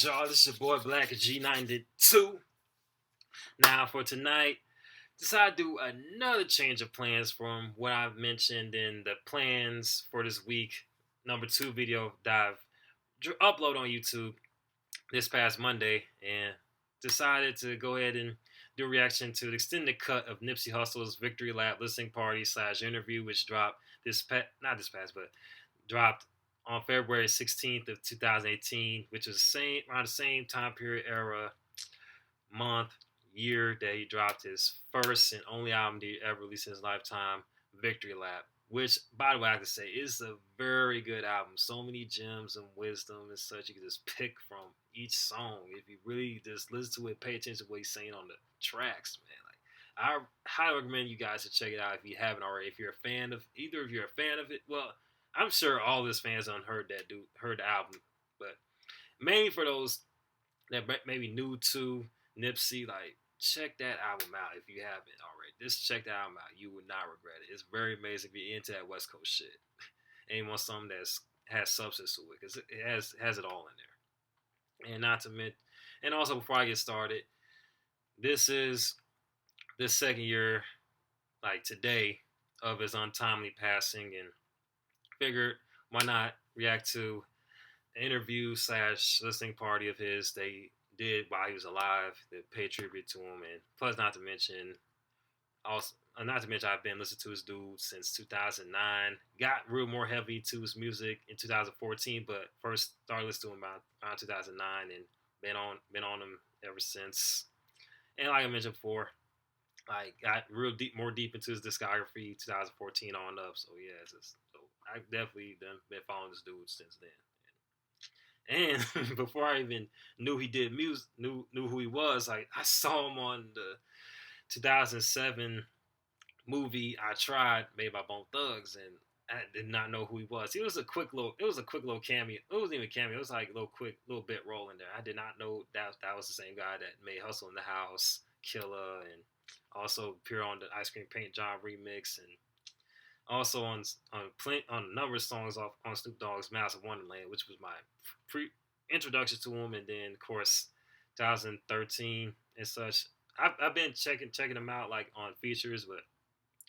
is, y'all? This is your boy Black G92. Now, for tonight, decided to do another change of plans from what I've mentioned in the plans for this week. Number 2 video that I've upload on YouTube this past Monday, and decided to go ahead and do a reaction to the extended cut of Nipsey Hussle's Victory Lap listening party / interview, which dropped dropped on February 16th of 2018, which was around the same time period, era, month, year that he dropped his first and only album that he ever released in his lifetime, Victory Lap. Which, by the way, I have to say, is a very good album. So many gems and wisdom and such you can just pick from each song. If you really just listen to it, pay attention to what he's saying on the tracks, man. I highly recommend you guys to check it out if you haven't already. If you're a fan of either, if you're a fan of it, well, I'm sure all his fans heard the album, but mainly for those that maybe new to Nipsey, check that album out if you haven't already. Just check that album out. You would not regret it. It's very amazing if you're into that West Coast shit. And you want something that has substance to it, because it has it all in there. And not to mention, and also before I get started, this is the second year, today, of his untimely passing, and figured why not react to an interview / listening party of his they did while he was alive that pay tribute to him. And plus, not to mention I've been listening to his dude since 2009. Got real more heavy to his music in 2014, but first started listening to him around 2009 and been on him ever since. And like I mentioned before, got real more deep into his discography 2014 on up. So yeah, I've definitely been following this dude since then. And before I even knew he did music, knew who he was, I saw him on the 2007 movie I Tried, made by Bone Thugs, and I did not know who he was. It was a quick little cameo. It wasn't even a cameo. It was like a little bit roll in there. I did not know that was the same guy that made Hustle in the House, Killer, and also appeared on the Ice Cream Paint Job remix, and also on a number of songs on Snoop Dogg's Massive Wonderland, which was my introduction to him. And then, of course, 2013 and such. I've been checking him out on features, but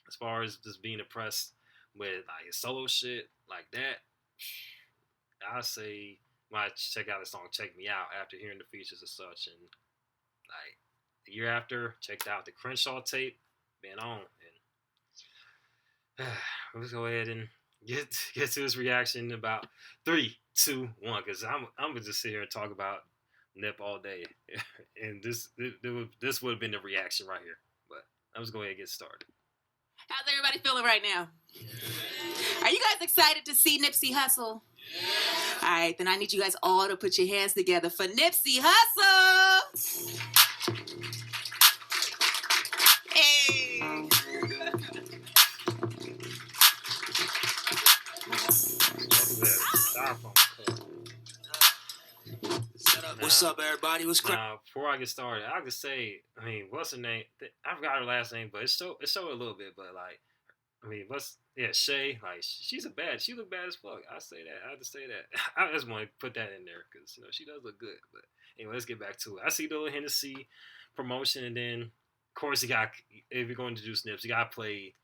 as far as just being impressed with his solo shit like that, I say when I check out the song "Check Me Out" after hearing the features and such, and the year after, checked out the Crenshaw tape, been on, and let's go ahead and get to his reaction in about 3, 2, 1, because I'm gonna just sit here and talk about Nip all day, and this would have been the reaction right here. But I'm just go ahead and get started. How's everybody feeling right now? Are you guys excited to see Nipsey Hussle? All right, then I need you guys all to put your hands together for Nipsey Hussle. Hey. What's up, everybody? What's cracking? Before I get started, I could say, what's her name? I forgot her last name, but it showed a little bit. But Shay, she look bad as fuck. I say that. I have to say that. I just want to put that in there because she does look good. But anyway, let's get back to it. I see the little Hennessy promotion, and then of course if you're going to do Snips, you got to play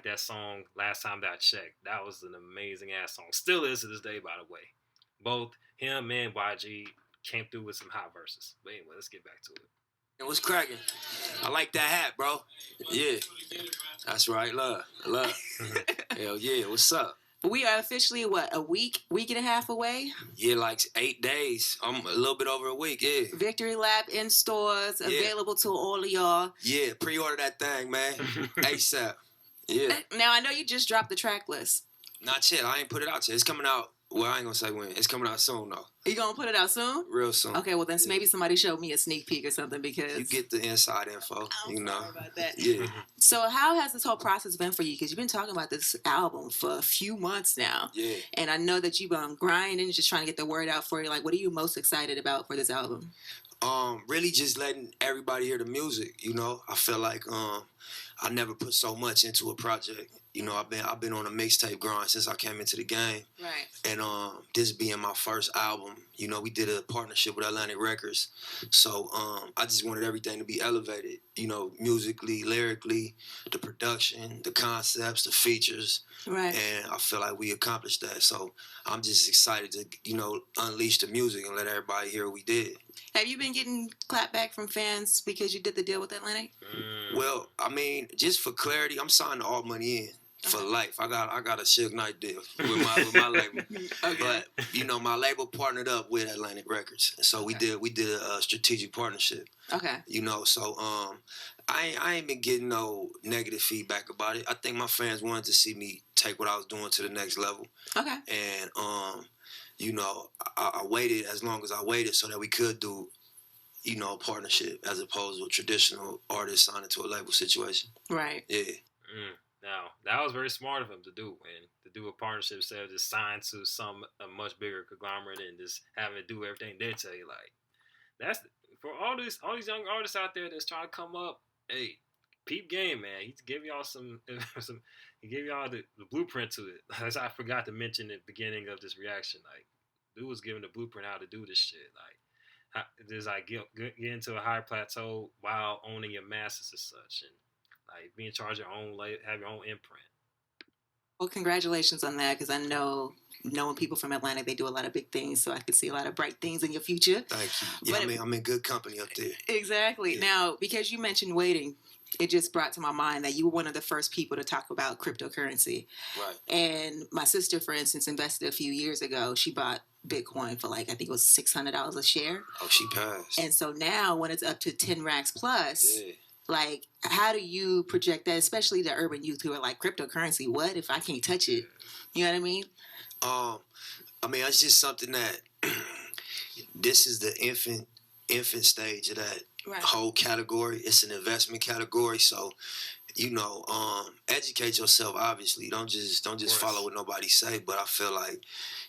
that song Last Time That I Checked. That was an amazing ass song. Still is to this day, by the way. Both him and YG came through with some hot verses. But anyway, let's get back to it. And what's cracking? I like that hat, bro. Yeah. That's right, love. Hell yeah, what's up? We are officially, a week and a half away? Yeah, 8 days. I'm a little bit over a week, yeah. Victory Lap in stores, available to all of y'all. Yeah, pre-order that thing, man. ASAP. Yeah. Now, I know you just dropped the track list. Not yet. I ain't put it out yet. It's coming out. Well, I ain't gonna say when. It's coming out soon, though. You gonna put it out soon? Real soon. Okay, well then maybe somebody showed me a sneak peek or something, because you get the inside info. I'm sorry about that. Yeah. So how has this whole process been for you? Because you've been talking about this album for a few months now. Yeah. And I know that you've been grinding, just trying to get the word out for you. What are you most excited about for this album? Really just letting everybody hear the music. I feel like I never put so much into a project. I've been on a mixtape grind since I came into the game. Right. And this being my first album, You know, we did a partnership with Atlantic Records. So I just wanted everything to be elevated, you know, musically, lyrically, the production, the concepts, the features. Right. And I feel like we accomplished that. So I'm just excited to, you know, unleash the music and let everybody hear what we did. Have you been getting clapback from fans because you did the deal with Atlantic? Well, I mean, just for clarity, I'm signing All Money In for life. I got a Suge Knight deal with my label. Okay. But you know, my label partnered up with Atlantic Records, so we did a strategic partnership. Okay. You know, so I ain't been getting no negative feedback about it. I think my fans wanted to see me take what I was doing to the next level. Okay. And you know, I waited as long as I waited so that we could do, you know, a partnership as opposed to a traditional artist signing to a label situation. Right. Yeah. Now, that was very smart of him to do, and to do a partnership instead of just sign to a much bigger conglomerate and just having to do everything they tell you. Like, that's for all these young artists out there that's trying to come up. Hey, peep game, man. He gave y'all some he gave y'all the blueprint to it. As I forgot to mention at the beginning of this reaction, like, dude was giving the blueprint how to do this shit. Like, just like get into a higher plateau while owning your masses and such, and like be in charge of your own, have your own imprint. Well, congratulations on that, because I know knowing people from Atlanta, they do a lot of big things, so I can see a lot of bright things in your future. Thank you. Yeah, I'm in good company up there. Exactly. Yeah. Now, because you mentioned waiting, it just brought to my mind that you were one of the first people to talk about cryptocurrency. Right. And my sister, for instance, invested a few years ago. She bought Bitcoin for like, I think it was $600 a share. Oh, she passed. And so now when it's up to 10 racks plus, Yeah. like, how do you project that, especially the urban youth who are like, cryptocurrency, what if I can't touch it? You know what I mean? I mean, it's just something that this is the infant stage of that whole category. It's an investment category, so you know, educate yourself. Obviously, don't just follow what nobody say. But I feel like,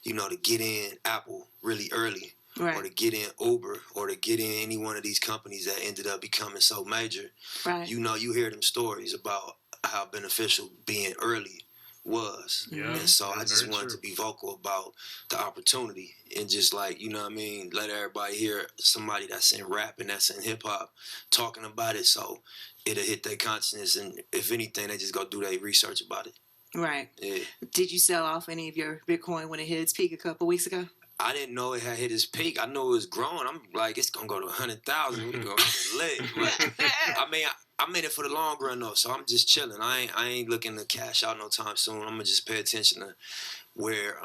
you know, to get in Apple really early, Right. or to get in Uber, or to get in any one of these companies that ended up becoming so major, Right. you know, you hear them stories about how beneficial being early was. Yeah, and so I just very wanted true. to be vocal about the opportunity and just like, you know what I mean, let everybody hear somebody that's in rap and that's in hip hop talking about it, so it'll hit their consciousness, and if anything, they just go do their research about it. Right. Yeah. Did you sell off any of your Bitcoin when it hit its peak a couple weeks ago? I didn't know it had hit its peak. I know it was growing. I'm like, it's gonna go to 100,000. We're gonna get lit. But, I mean, I'm in it for the long run though, so I'm just chilling. I ain't looking to cash out no time soon. I'm gonna just pay attention to where,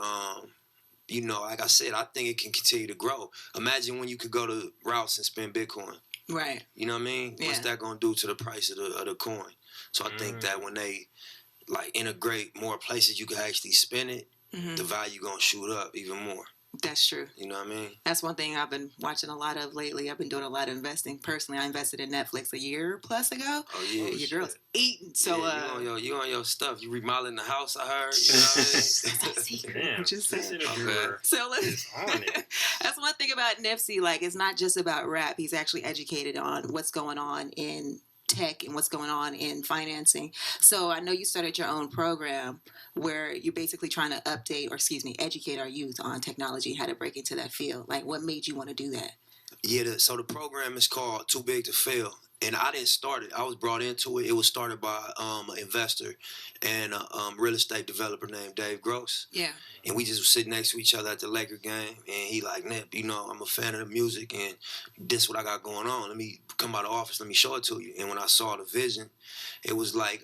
you know, like I said, I think it can continue to grow. Imagine when you could go to Routes and spend Bitcoin. Right. You know what I mean? Yeah. What's that gonna do to the price of the coin? So I think that when they like integrate more places you can actually spend it, the value gonna shoot up even more. That's true. You know what I mean? That's one thing I've been watching a lot of lately. I've been doing a lot of investing. Personally, I invested in Netflix a year plus ago. Oh yeah, your girl's eating. So yeah, you on your stuff. You remodeling the house, I heard. You know what I mean? That's not a secret. Damn, I'm just this saying. interviewer So is on it. that's one thing about Nipsey. Like, it's not just about rap. He's actually educated on what's going on in tech and what's going on in financing. So I know you started your own program where you're basically trying to educate our youth on technology and how to break into that field. Like, what made you want to do that? Yeah, so the program is called Too Big to Fail. And I didn't start it. I was brought into it. It was started by an investor and a real estate developer named Dave Gross. Yeah. And we just sit next to each other at the Laker game. And he like, Nip, you know, I'm a fan of the music and this what I got going on. Let me come out of the office. Let me show it to you. And when I saw the vision, it was like,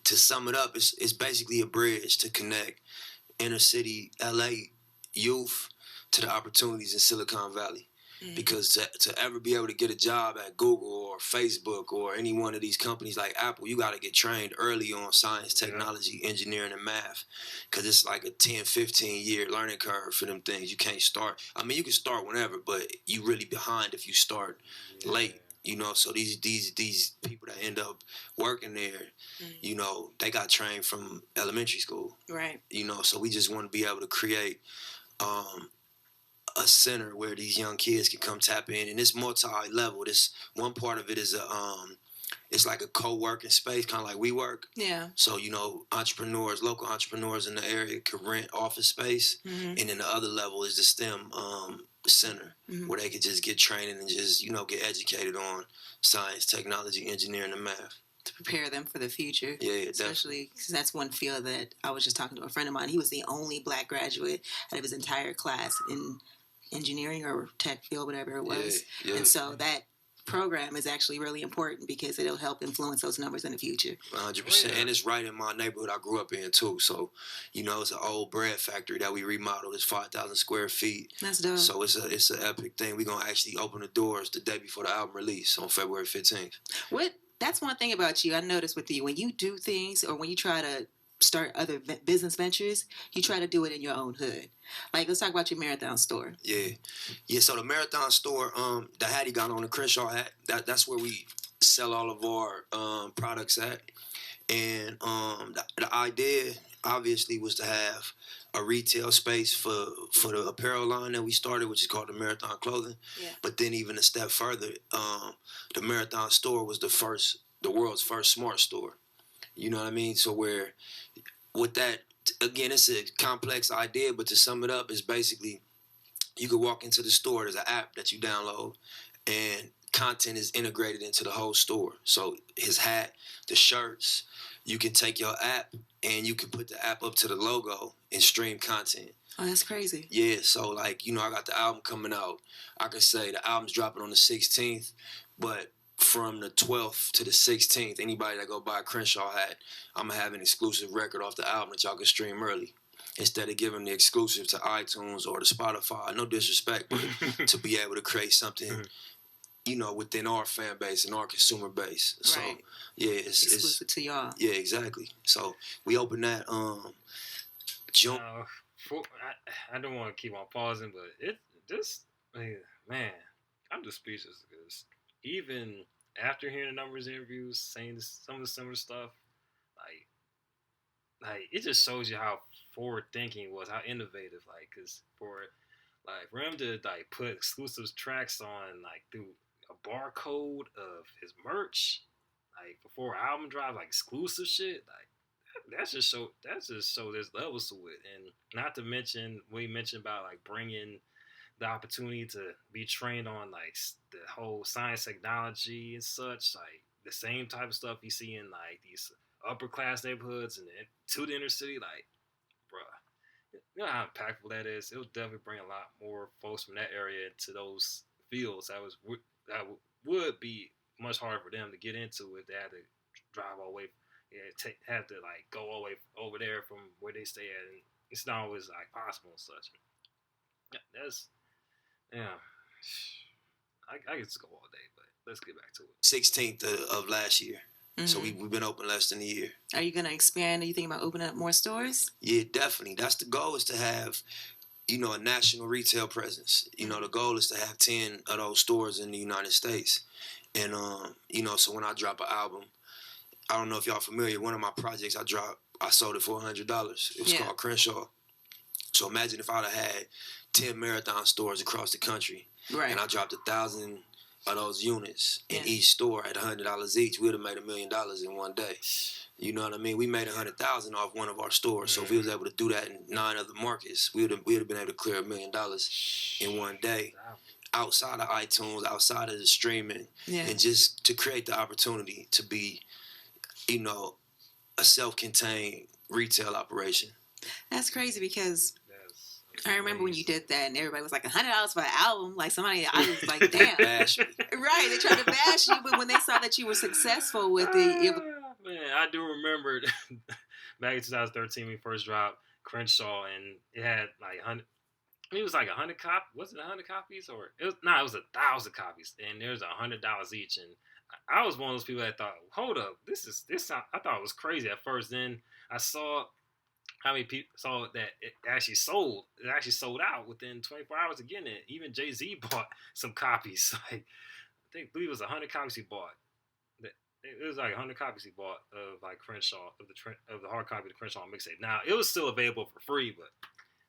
to sum it up, it's basically a bridge to connect inner city LA youth to the opportunities in Silicon Valley. Because to ever be able to get a job at Google or Facebook or any one of these companies like Apple, you got to get trained early on science, technology, engineering, and math. Because it's like a 10, 15-year learning curve for them things. You can't start. I mean, you can start whenever, but you really behind if you start late. You know, so these people that end up working there, you know, they got trained from elementary school. Right. You know, so we just want to be able to create a center where these young kids can come tap in, and it's multi-level. This one part of it is it's like a co-working space, kind of like WeWork. Yeah. So, you know, local entrepreneurs in the area could rent office space. Mm-hmm. And then the other level is the STEM center, Mm-hmm. where they could just get training and just, you know, get educated on science, technology, engineering, and math. To prepare them for the future. Yeah, especially because that's one field that I was just talking to a friend of mine. He was the only black graduate out of his entire class in engineering or tech field, whatever it was. Yeah. And so that program is actually really important because it'll help influence those numbers in the future. 100%. And it's right in my neighborhood I grew up in, too. So, you know, it's an old bread factory that we remodeled. It's 5,000 square feet. That's dope. So it's an epic thing. We're going to actually open the doors the day before the album release on February 15th. That's one thing about you I noticed with you. When you do things or when you try to start other business ventures, you try to do it in your own hood. Like, let's talk about your Marathon store. Yeah. So the Marathon store, the hat he got on, the Crenshaw hat, that's where we sell all of our products at. And the idea, obviously, was to have a retail space for the apparel line that we started, which is called the Marathon Clothing. Yeah. But then even a step further, the Marathon store was the world's first smart store. You know what I mean? So with that, again, it's a complex idea, but to sum it up, is basically you could walk into the store. There's an app that you download, and content is integrated into the whole store. So his hat, the shirts, you can take your app and you can put the app up to the logo and stream content. Oh, that's crazy. Yeah, so like, you know, I got the album coming out. I could say the album's dropping on the 16th, but from the 12th to the 16th, anybody that go buy a Crenshaw hat, I'm going to have an exclusive record off the album that y'all can stream early. Instead of giving the exclusive to iTunes or to Spotify, no disrespect, but to be able to create something, you know, within our fan base and our consumer base. So, right. Yeah, it's exclusive to y'all. Yeah, exactly. So we opened that June. I don't want to keep on pausing, but man, I'm just speechless because even after hearing the numbers interviews, saying some of the similar stuff, like it just shows you how forward thinking was, how innovative. Like, cause for him to like put exclusive tracks on like through a barcode of his merch, like before album drop, like exclusive shit, like. That's just so there's levels to it, and not to mention we mentioned about like bringing the opportunity to be trained on like the whole science, technology, and such, like the same type of stuff you see in like these upper class neighborhoods and to the inner city. Like, bruh, you know how impactful that is. It'll definitely bring a lot more folks from that area into those fields that would be much harder for them to get into if they had to drive all the way. Yeah, have to like go all the way over there from where they stay at, and it's not always like possible and such. Yeah, I could just go all day, but let's get back to it. 16th of last year. Mm-hmm. So we've been open less than a year. Are you gonna expand? Are you thinking about opening up more stores? Yeah, definitely. That's the goal, is to have, you know, a national retail presence. You know, the goal is to have 10 of those stores in the United States, and you know, so when I drop an album. I don't know if y'all familiar. One of my projects I sold it for $100. It was called Crenshaw. So imagine if I'd have had 10 Marathon stores across the country, right, and I dropped 1,000 of those units in each store at $100 each. We'd have made $1 million in one day. You know what I mean? We made 100,000 off one of our stores. So if we was able to do that in 9 other markets, we'd have been able to clear $1 million in one day. Outside of iTunes, outside of the streaming, and just to create the opportunity to be, you know, a self-contained retail operation. That's crazy because I remember when you did that and everybody was like $100 for an album. Like I was like, damn. Bash me. Right, they tried to bash you, but when they saw that you were successful with it, man, I do remember back in 2013 when we first dropped Crenshaw, and it had like 100. It was like 100 copies. Was it 100 copies or it was 1,000 copies, and there's $100 each. And I was one of those people that thought, hold up, this. I thought it was crazy at first. Then I saw how many people saw that it actually sold. It actually sold out within 24 hours of getting it. Even Jay-Z bought some copies. Like, I believe it was 100 copies he bought. It was like 100 copies he bought of like Crenshaw, of the hard copy of the Crenshaw mixtape. Now it was still available for free, but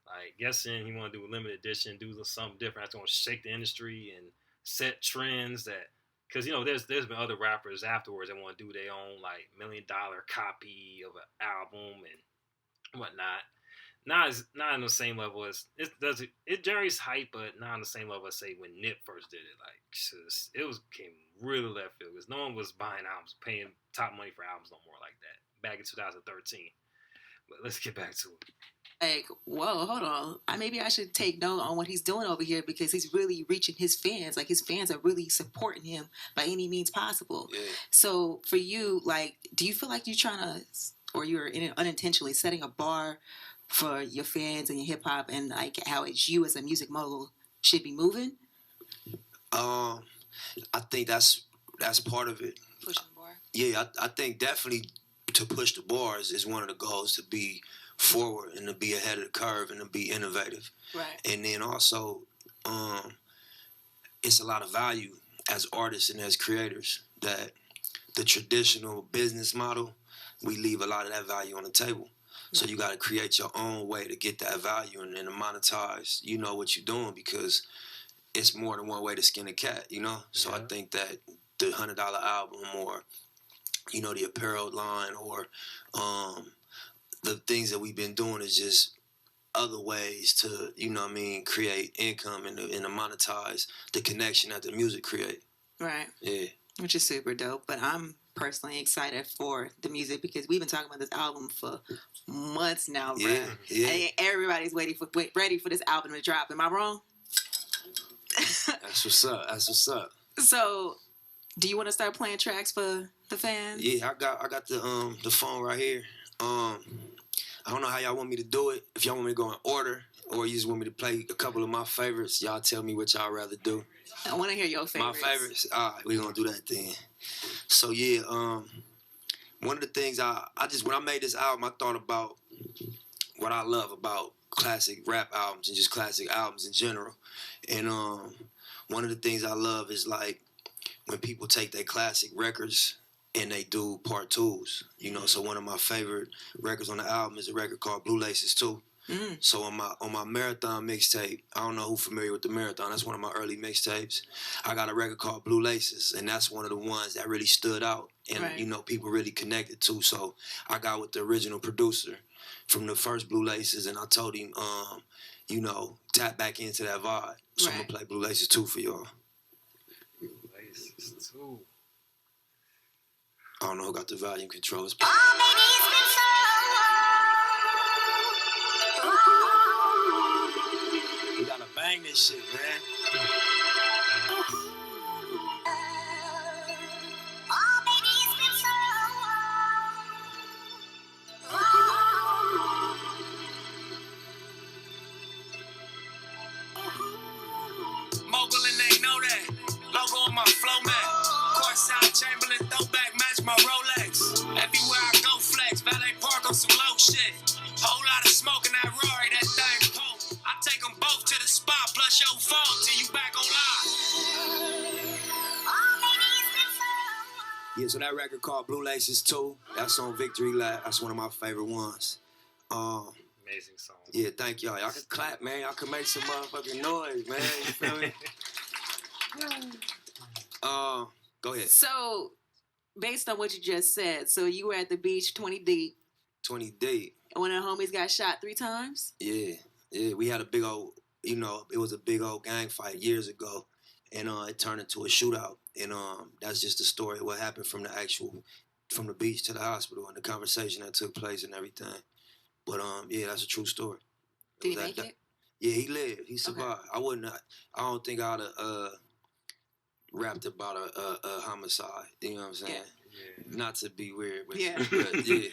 like guessing he wanted to do a limited edition, do something different. That's going to shake the industry and set trends that because there's been other rappers afterwards that want to do their own like $1 million copy of an album and whatnot. Not on the same level as it generates hype, but not on the same level as say when Nip first did it. Like it was came really left field because no one was buying albums, paying top money for albums no more like that back in 2013. But let's get back to it. Like, whoa, hold on. Maybe I should take note on what he's doing over here because he's really reaching his fans. Like his fans are really supporting him by any means possible. Yeah. So for you, like, do you feel like you're trying to, or you're unintentionally setting a bar for your fans and your hip hop, and like how it's you as a music mogul should be moving? I think that's part of it. Pushing the bar. Yeah, I think definitely to push the bars is one of the goals, to be forward and to be ahead of the curve and to be innovative. Right. And then also, it's a lot of value as artists and as creators that the traditional business model, we leave a lot of that value on the table. So you got to create your own way to get that value and to monetize, what you're doing, because it's more than one way to skin a cat, So I think that the $100 album or, the apparel line or the things that we've been doing is just other ways to, create income and to monetize the connection that the music create. Right. Yeah. Which is super dope. But I'm personally excited for the music because we've been talking about this album for months now, bro. Yeah. And everybody's ready for this album to drop. Am I wrong? That's what's up. So, do you want to start playing tracks for the fans? Yeah, I got the phone right here. I don't know how y'all want me to do it. If y'all want me to go in order, or you just want me to play a couple of my favorites, y'all tell me what y'all rather do. I want to hear your favorites. My favorites? All right, we're going to do that then. So, yeah, one of the things when I made this album, I thought about what I love about classic rap albums and just classic albums in general. And one of the things I love is, like, when people take their classic records and they do part twos, So one of my favorite records on the album is a record called Blue Laces 2. Mm. So on my Marathon mixtape, I don't know who's familiar with the Marathon. That's one of my early mixtapes. I got a record called Blue Laces, and that's one of the ones that really stood out and, right. People really connected to. So I got with the original producer from the first Blue Laces, and I told him, tap back into that vibe. So I'm going to play Blue Laces 2 for y'all. Blue Laces 2. I don't know who got the volume controls. We gotta bang this shit, man. Mogul and they know that. Logo on my flow mat. Courtside Chamberlain throwback match my Rolex. Everywhere I go flex. Valet park on some low shit. Whole lot of smoke in that Rory, that thing poke. I take them both to the spot, plus your phone till you back on live. Yeah, so that record called Blue Laces 2, that's on Victory Lap. That's one of my favorite ones. Amazing song. Yeah, thank y'all. Y'all can clap, man. Y'all can make some motherfucking noise, man. You feel me? Go ahead. So, based on what you just said, so you were at the beach 20 deep. 20 deep. And one of the homies got shot 3 times? Yeah. We had a big old, it was a big old gang fight years ago. And it turned into a shootout. And that's just the story of what happened from the beach to the hospital and the conversation that took place and everything. But yeah, that's a true story. Did he make it? Yeah, he lived. He survived. Okay. I don't think I'd have rapped about a homicide. You know what I'm saying? Yeah. Not to be weird, but yeah. But yeah.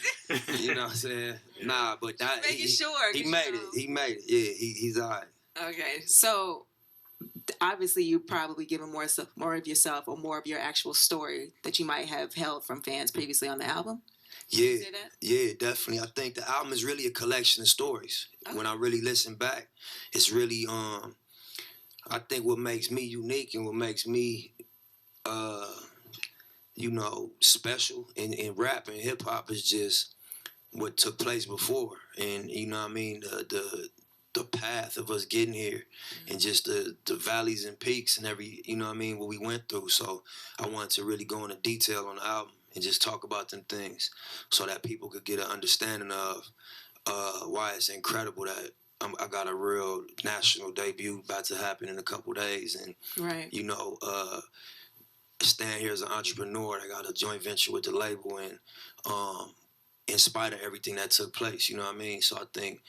You know what I'm saying? Yeah. Nah, but that Making sure. He made it. He made it. Yeah, he's all right. Okay, so obviously you probably given more of yourself or more of your actual story that you might have held from fans previously on the album. Yeah, yeah, definitely. I think the album is really a collection of stories. Okay. When I really listen back, it's really I think what makes me unique and what makes me special in rap and hip hop is just what took place before. And you know what I mean, the path of us getting here, and just the valleys and peaks and every, you know what I mean, what we went through. So I wanted to really go into detail on the album and just talk about them things so that people could get an understanding of why it's incredible that I got a real national debut about to happen in a couple days, and Right. you know, stand here as an entrepreneur. I got a joint venture with the label, and in spite of everything that took place, you know what I mean. So I think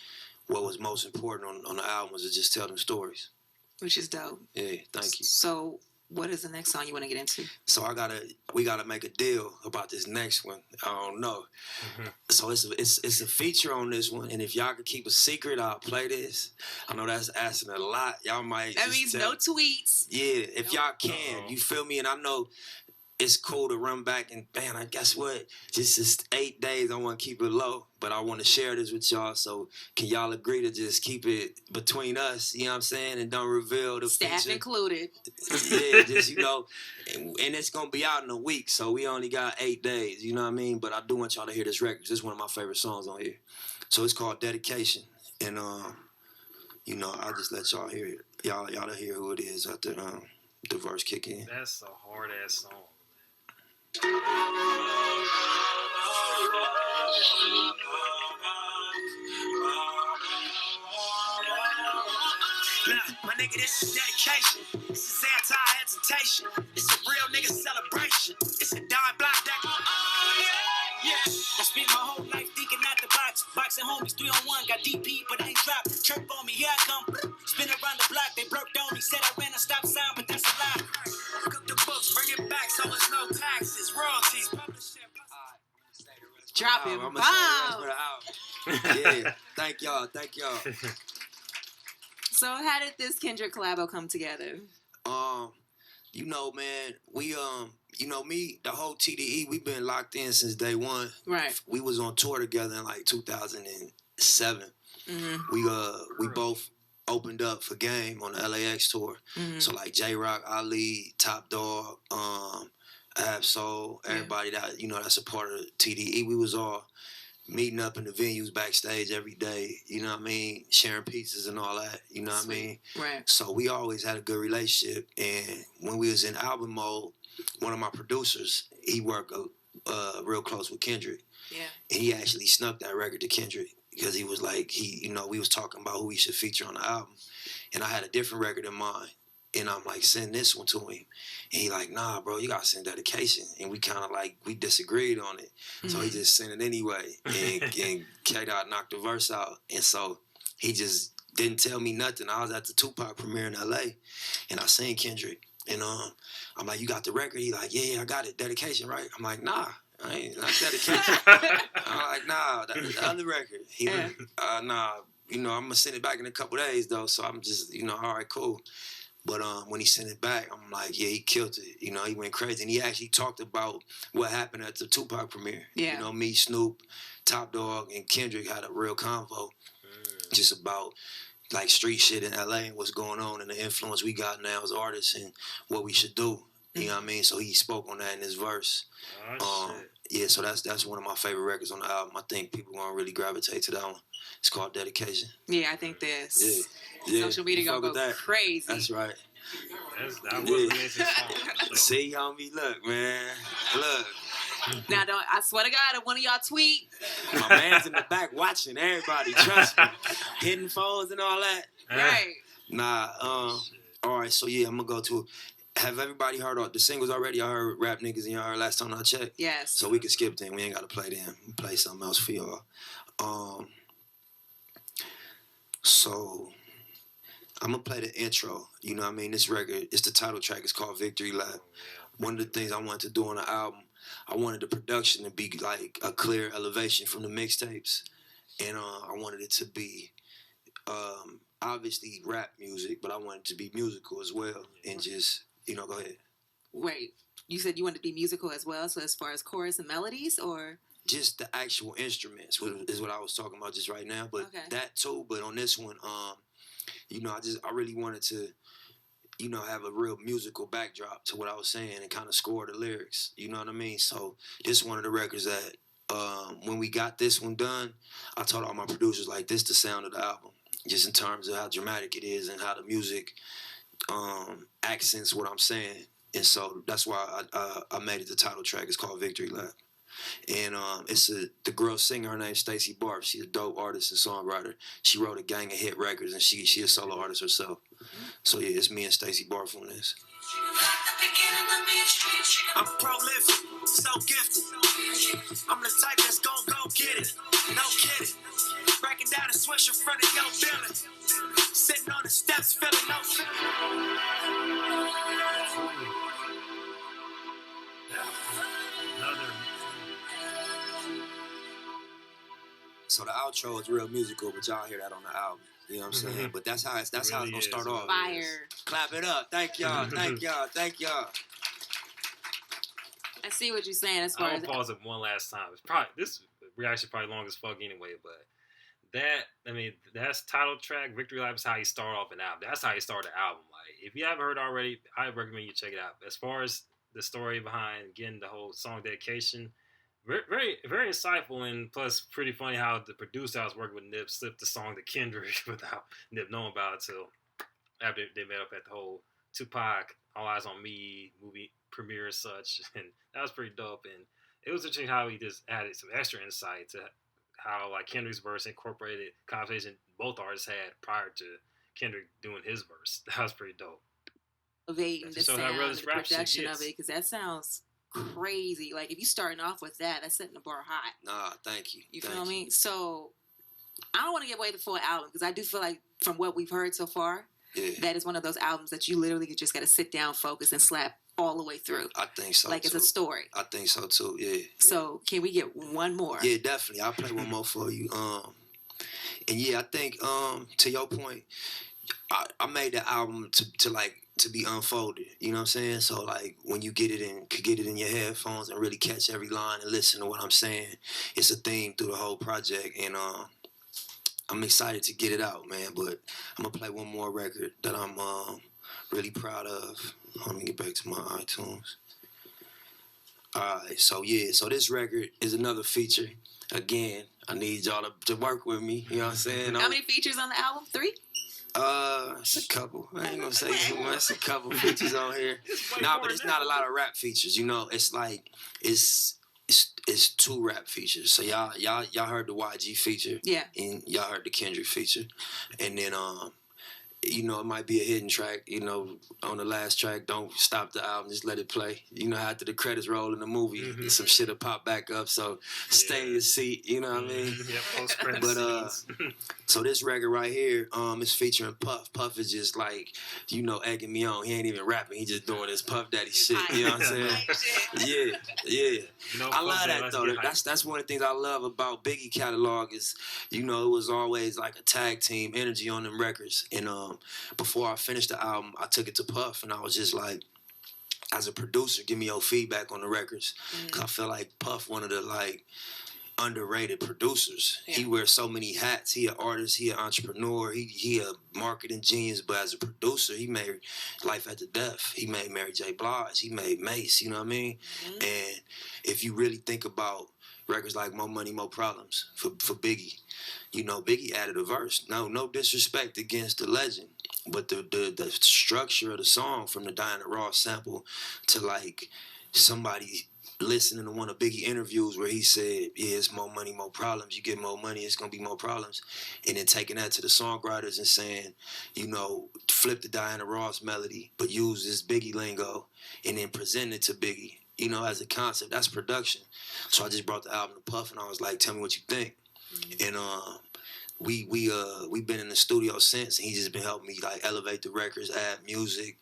what was most important on the album was to just tell them stories. Which is dope. Yeah, thank you. So, what is the next song you want to get into? So we gotta make a deal about this next one. I don't know. Mm-hmm. So it's a feature on this one, and if y'all could keep a secret, I'll play this. I know that's asking a lot. Y'all might. That means no tweets. Yeah, if y'all can, you feel me? And I know it's cool to run back and, man, I guess what? Just 8 days, I want to keep it low, but I want to share this with y'all. So can y'all agree to just keep it between us, you know what I'm saying, and don't reveal the Staff feature? Included. Yeah, just, you know, and it's going to be out in a week, so we only got 8 days, you know what I mean? But I do want y'all to hear this record. This is one of my favorite songs on here. So it's called Dedication, and, you know, I'll just let y'all hear it. Y'all to hear who it is after the verse kick in. That's a hard-ass song. Nah, my nigga, this is dedication. This is anti-hesitation. It's a real nigga celebration. It's a dime block that. Yeah. I spent my whole life thinking out the box. Boxing homies 3-on-1, got DP, but I ain't dropped. Chirp on me, here I come. Spin around the block, they broke on me. Said I ran a stop sign, but that's a lie. Cook the books, bring it back, so it's no taxes, royalties, publishing. Dropping I'm bombs. Yeah, thank y'all. So how did this Kendrick collabo come together? You know, man, we you know, me, the whole TDE, we've been locked in since day one. Right. We was on tour together in like 2007. Mm-hmm. We both opened up for Game on the LAX tour. Mm-hmm. So like J-Rock, Ali, Top Dog, Absol, everybody that, you know, that's a part of TDE. We was all meeting up in the venues backstage every day, you know what I mean? Sharing pizzas and all that, you know what I mean? Right. So we always had a good relationship. And when we was in album mode, one of my producers, he worked real close with Kendrick. Yeah. And he actually snuck that record to Kendrick because he was like, you know, we was talking about who we should feature on the album. And I had a different record in mind. And I'm like, send this one to him. And he like, nah, bro, you got to send Dedication. And we kind of like, we disagreed on it. Mm-hmm. So he just sent it anyway. And K-Dot knocked the verse out. And so he just didn't tell me nothing. I was at the Tupac premiere in L.A. And I seen Kendrick. And I'm like, you got the record? He like, yeah, I got it. Dedication, right? I'm like, nah, I ain't not Dedication. I'm like, nah, the other record. He like, nah, you know, I'm going to send it back in a couple days, though. So I'm just, you know, all right, cool. But when he sent it back, I'm like, yeah, he killed it. You know, he went crazy. And he actually talked about what happened at the Tupac premiere. Yeah. You know, me, Snoop, Top Dog, and Kendrick had a real convo just about, like, street shit in L.A. and what's going on and the influence we got now as artists and what we should do. You know what I mean? So he spoke on that in his verse. Shit. Yeah, so that's one of my favorite records on the album. I think people are going to really gravitate to that one. It's called Dedication. Yeah, I think this. Yeah. Social media gonna go crazy. That's right. That was an amazing song. So. See, homie, look, man. Look. Now, I swear to God, if one of y'all tweet. My man's in the back watching everybody, trust me. Hitting phones and all that. Right. Nah, all right, so yeah, I'm going to go to, have everybody heard all the singles already? I heard Rap Niggas and y'all heard Last Time I Checked? Yes. So we can skip them. We ain't got to play them. We'll play something else for y'all. So I'm going to play the intro. You know what I mean? This record, it's the title track. It's called Victory Lap. One of the things I wanted to do on the album, I wanted the production to be like a clear elevation from the mixtapes. And I wanted it to be obviously rap music, but I wanted it to be musical as well. And just, you know, go ahead. Wait, you said you wanted to be musical as well? So as far as chorus and melodies, or? Just the actual instruments is what I was talking about just right now. But that too, but on this one, you know, I really wanted to, you know, have a real musical backdrop to what I was saying and kind of score the lyrics. You know what I mean? So this is one of the records that when we got this one done, I told all my producers, like, this the sound of the album. just in terms of how dramatic it is and how the music accents what I'm saying. And so that's why I made it the title track. It's called Victory Lap. And it's the girl singer, her name's Stacey Barf. She's a dope artist and songwriter. She wrote a gang of hit records, and she a solo artist herself. So yeah, it's me and Stacey Barf on this. I'm prolific, so gifted. I'm the type that's gon' go get it. No kidding. Breaking down a switch in front of your building. Sitting on the steps, feeling no feeling. So the outro is real musical, but y'all hear that on the album. You know what I'm saying? But that's how it's Really gonna start off. Fire. Clap it up. Thank y'all. Thank y'all. Thank y'all. I see what you're saying as far I'm as gonna pause it one last time. It's probably this reaction probably long as fuck anyway, but that's title track. Victory Lap is how you start off an album. That's how you start the album. Like if you haven't heard already, I recommend you check it out. As far as the story behind getting the whole song dedication, very very insightful, and plus pretty funny how the producer I was working with Nip slipped the song to Kendrick without Nip knowing about it till after they met up at the whole Tupac All Eyes on Me movie premiere and such, and that was pretty dope. And it was interesting how he just added some extra insight to how like Kendrick's verse incorporated conversation both artists had prior to Kendrick doing his verse. That was pretty dope. elevating the So how sound, real and this the rap shit production of gets. it, because that sounds crazy. Like if you starting off with that, that's setting the bar hot. Nah, thank you. You Thank feel me? So I don't want to give away the full album because I do feel like from what we've heard so far, Yeah, that is one of those albums that you literally just got to sit down, focus, and slap all the way through. I think so. Like too. it's a story. I think so too. Yeah. So can we get one more? Yeah, definitely. I'll play one more for you. And yeah, I think to your point, I made the album to be unfolded. You know what I'm saying? So like when you could get it in your headphones and really catch every line and listen to what I'm saying, it's a theme through the whole project. And I'm excited to get it out, man. But I'm gonna play one more record that I'm really proud of. Let me get back to my iTunes. Alright, so this record is another feature. Again, I need y'all to work with me. You know what I'm saying? How many features on the album? 3? It's a couple. I ain't gonna say too much. It's a couple features on here. Nah, but it's not a lot of rap features. You know, it's like it's 2 rap features. So y'all heard the YG feature, Yeah. and y'all heard the Kendrick feature, and then you know, it might be a hidden track, you know, on the last track. Don't stop the album, just let it play. You know, after the credits roll in the movie, some shit will pop back up, so stay in your seat, you know what I mean? Yeah, post-credit But scenes. so this record right here is featuring Puff. Puff is just like, you know, egging me on. He ain't even rapping, he just doing his Puff Daddy shit, you know what I'm saying? Yeah. You know, I love fuck that let's though. get hyped. That's one of the things I love about Biggie catalog is, you know, it was always like a tag team energy on them records. And before I finished the album, I took it to Puff and I was just like, as a producer, give me your feedback on the records. Cause I feel like Puff one of the like underrated producers. Yeah. He wears so many hats. He an artist, he an entrepreneur, he a marketing genius, but as a producer, he made Life After Death. He made Mary J. Blige. He made Mace, you know what I mean? And if you really think about records like More Money, More Problems for Biggie, you know, Biggie added a verse. No disrespect against the legend, but the structure of the song from the Diana Ross sample to like somebody listening to one of Biggie interviews where he said, yeah, it's more money, more problems. You get more money, it's going to be more problems. And then taking that to the songwriters and saying, you know, flip the Diana Ross melody, but use this Biggie lingo and then present it to Biggie, you know, as a concept. That's production. So I just brought the album to Puff and I was like, tell me what you think. And we've been in the studio since, and he's just been helping me like elevate the records, add music.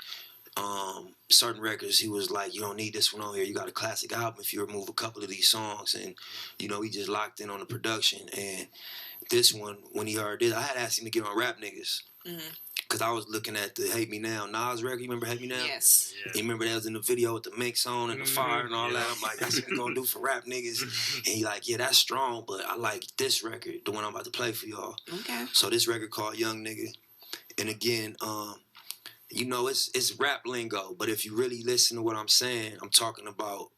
Certain records, he was like, you don't need this one on here. You got a classic album if you remove a couple of these songs. And, you know, he just locked in on the production. And this one, when he heard this, I had asked him to get on Rap Niggas. Because I was looking at the Hate Me Now Nas record. You remember Hate Me Now? Yes. Yeah. You remember that was in the video with the mix on and the fire and all that. I'm like, that's what we gonna do for Rap Niggas. And he like, yeah, that's strong, but I like this record, the one I'm about to play for y'all. Okay. So this record called Young Nigga. And again, you know, it's rap lingo, but if you really listen to what I'm saying, I'm talking about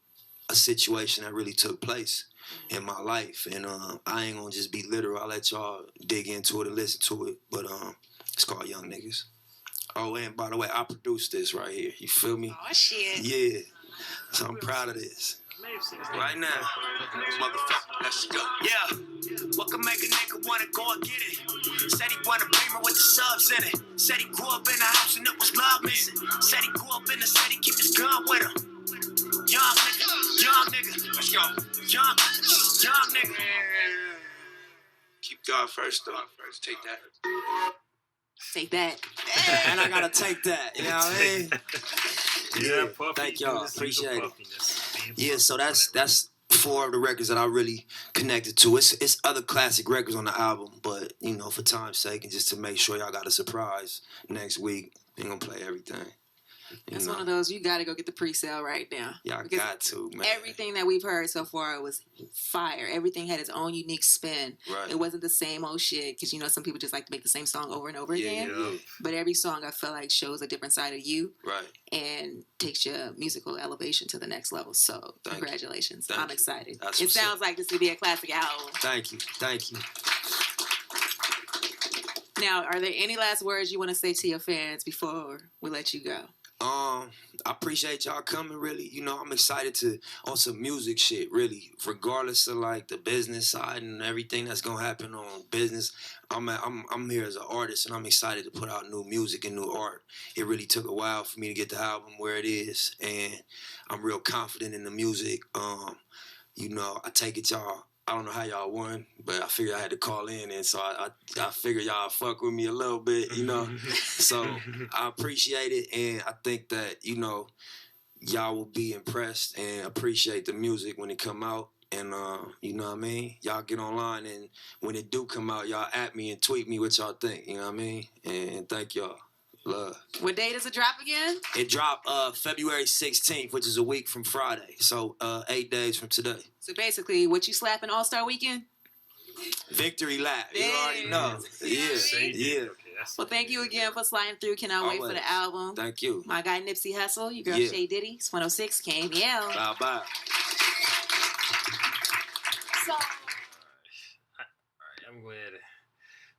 a situation that really took place in my life, and I ain't gonna just be literal. I'll let y'all dig into it and listen to it. But it's called Young Niggas. Oh, and by the way, I produced this right here. You feel me? Oh shit. Yeah. So I'm proud of this. Right now. Motherfucker, let's go. Yeah. What can make a nigga wanna go and get it? Said he wanna beamer with the subs in it. Said he grew up in a house and it was love missing. Said he grew up in the city, keep his gun with him. Young nigga. Let's go. Young nigga. Keep God first, though. Take that. Take that. And I gotta take that. You know what I mean? Yeah, Puffy, thank y'all. just Appreciate it. puffiness. Yeah, so that's 4 of the records that I really connected to. It's other classic records on the album, but you know, for time's sake and just to make sure y'all got a surprise next week, ain't gonna play everything. It's one of those you got to go get the pre-sale right now. Y'all got to, man. Everything that we've heard so far was fire. Everything had its own unique spin. Right. It wasn't the same old shit because you know some people just like to make the same song over and over again. Yeah. But every song I feel like shows a different side of you. Right. And takes your musical elevation to the next level. So congratulations. I'm excited. It sounds like this would be a classic album. Thank you. Now, are there any last words you want to say to your fans before we let you go? I appreciate y'all coming, really. You know, I'm excited on some music shit, really. Regardless of, like, the business side and everything that's gonna happen on business, I'm here as an artist, and I'm excited to put out new music and new art. It really took a while for me to get the album where it is, and I'm real confident in the music. You know, I take it I don't know how y'all won, but I figured I had to call in, and so I figured y'all fuck with me a little bit, you know. So I appreciate it, and I think that, you know, y'all will be impressed and appreciate the music when it come out. And, you know what I mean? Y'all get online, and when it do come out, y'all at me and tweet me what y'all think, you know what I mean? And thank y'all. Love. What day does it drop again? It dropped February 16th, which is a week from Friday. So 8 days from today. So basically, what you slapping All-Star Weekend? Victory lap. You already know. Yeah. Well, thank you again for sliding through. Cannot wait for the album. Thank you. My guy Nipsey Hussle, your girl Shay Diddy, it's 106 KML. Bye. So, all right, I'm going to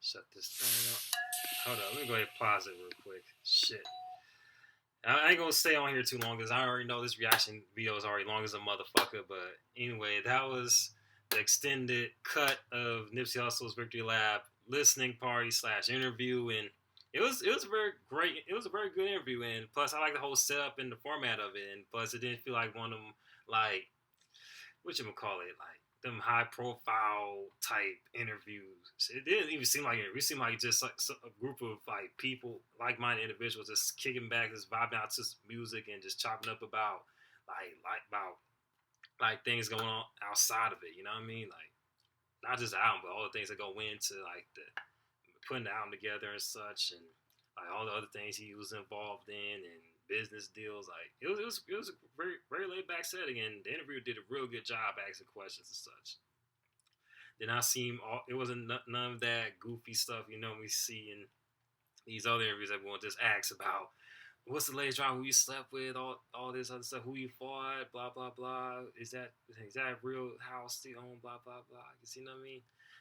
shut this thing up. Hold on, let me go ahead and pause it real quick. Shit. I ain't gonna stay on here too long because I already know this reaction video is already long as a motherfucker. But anyway, that was the extended cut of Nipsey Hussle's Victory Lap listening party / interview, and it was a very great. It was a very good interview, and plus I like the whole setup and the format of it, and plus it didn't feel like one of them like whatchamacallit, like them high profile type interviews. It didn't even seem like it. It seemed like just like a group of like people, like-minded individuals, just kicking back, just vibing out to music and just chopping up about like things going on outside of it. You know what I mean? Like not just the album, but all the things that go into like the putting the album together and such, and like all the other things he was involved in and business deals. Like it was a very, very laid back setting, and the interviewer did a real good job asking questions and such. Then I seen it wasn't none of that goofy stuff you know we see in these other interviews. Everyone just asks about what's the latest drama, who you slept with, all this other stuff, who you fought, blah blah blah. Is that real house still on, blah blah blah. You see what I mean?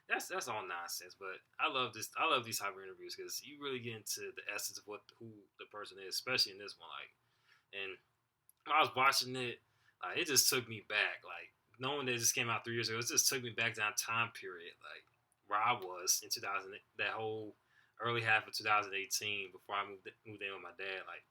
That's all nonsense. But I love this. I love these type of interviews because you really get into the essence of who the person is, especially in this one. Like, and when I was watching it, like it just took me back. Like knowing that it just came out 3 years ago, it just took me back to that time period, like where I was in 2000. That whole early half of 2018 before I moved in with my dad. Like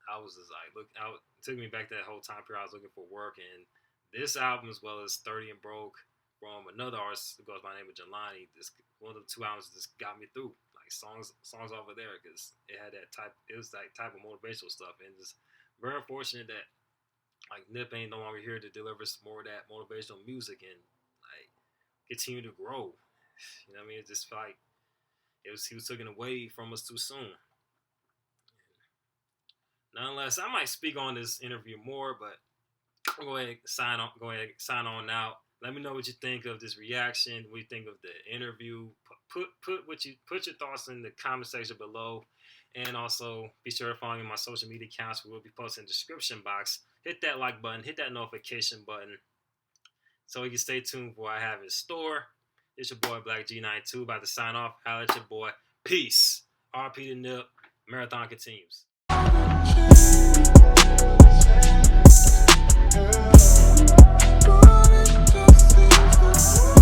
I was just like, it took me back to that whole time period. I was looking for work, and this album as well as 30 and Broke from another artist who goes by the name of Jelani. This one of the 2 albums just got me through. Like songs off of there because it had that type. It was like type of motivational stuff, and just very fortunate that like Nip ain't no longer here to deliver some more of that motivational music and like continue to grow. You know what I mean? It just felt like he was taken away from us too soon. Nonetheless, I might speak on this interview more, but I'll go ahead and sign on out. Let me know what you think of this reaction. What you think of the interview. put your thoughts in the comment section below, and also be sure to follow me on my social media accounts. We will be posting in the description box. Hit that like button, hit that notification button, so you can stay tuned for what I have in store. It's your boy Black G92 about to sign off. Holla at your boy. Peace. R.I.P. to Nip. Marathon continues. Yeah.